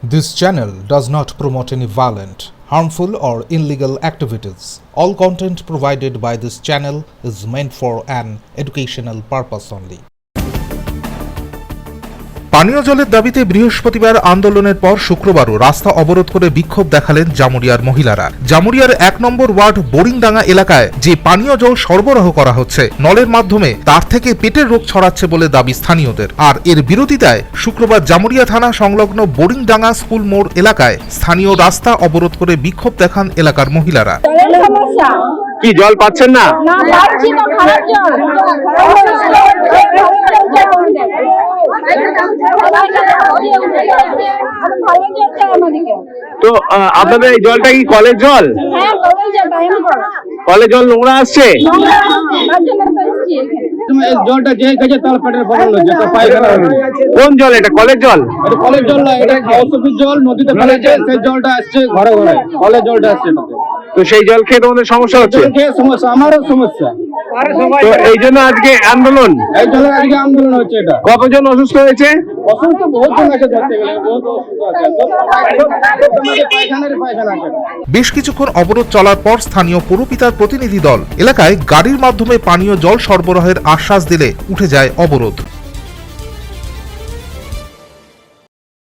This channel does not promote any violent, harmful, or illegal activities. All content provided by this channel is meant for an educational purpose only. পানীয় জলের দাবিতে বৃহস্পতিবার আন্দোলনের পর শুক্রবারও রাস্তা অবরোধ করে বিক্ষোভ দেখালেন জামুরিয়ার মহিলারা। জামুরিয়ার ১ নম্বর ওয়ার্ড বোরিংডাঙ্গা এলাকায় যে পানীয় জল সরবরাহ করা হচ্ছে নলের মাধ্যমে, তার থেকে পেটের রোগ ছড়াচ্ছে বলে দাবি স্থানীয়দের। আর এর বিরোধিতায় শুক্রবার জামুরিয়া থানা সংলগ্ন বোরিংডাঙ্গা স্কুল মোড় এলাকায় স্থানীয় রাস্তা অবরোধ করে বিক্ষোভ দেখান এলাকার মহিলারা। কি জল পাচ্ছেন না? না পাচ্ছি তো, খারাপ জল। তো আপনাদের এই জলটা কি কলের জল? হ্যাঁ, কলের জল, কলের জল নোংরা আসছে? জলটা যে গেছে তার পেটের প্রবলেম হচ্ছে, তো পায়খানা হবে। কোন জল এটা? কলের জল? এটা কলের জল না, এটা ঔষধের জল নদীতে ফেলেছে, সেই জলটা আসছে ঘরে ঘরে, কলের জলটা আসছে এটাতে। তো সেই জল খেয়ে তোমাদের সমস্যা হচ্ছে? জল খেয়ে সমস্যা, আমারও সমস্যা। তো এই জন্য আজকে আন্দোলন? এই জন্য আজকে আন্দোলন হচ্ছে। এটা কতজন অসুস্থ হয়েছে? অসুস্থ বহুত জন আছে, ধরতে গেলে বহুত অসুস্থ আছে, পায়খানা আছে। বেশ কিছুক্ষণ অবরোধ চলার পর স্থানীয় পৌরপিতার প্রতিনিধি দল এলাকায় গাড়ির মাধ্যমে পানীয় জল সরবরাহের আশ্বাস দিলে উঠে যায় অবরোধ।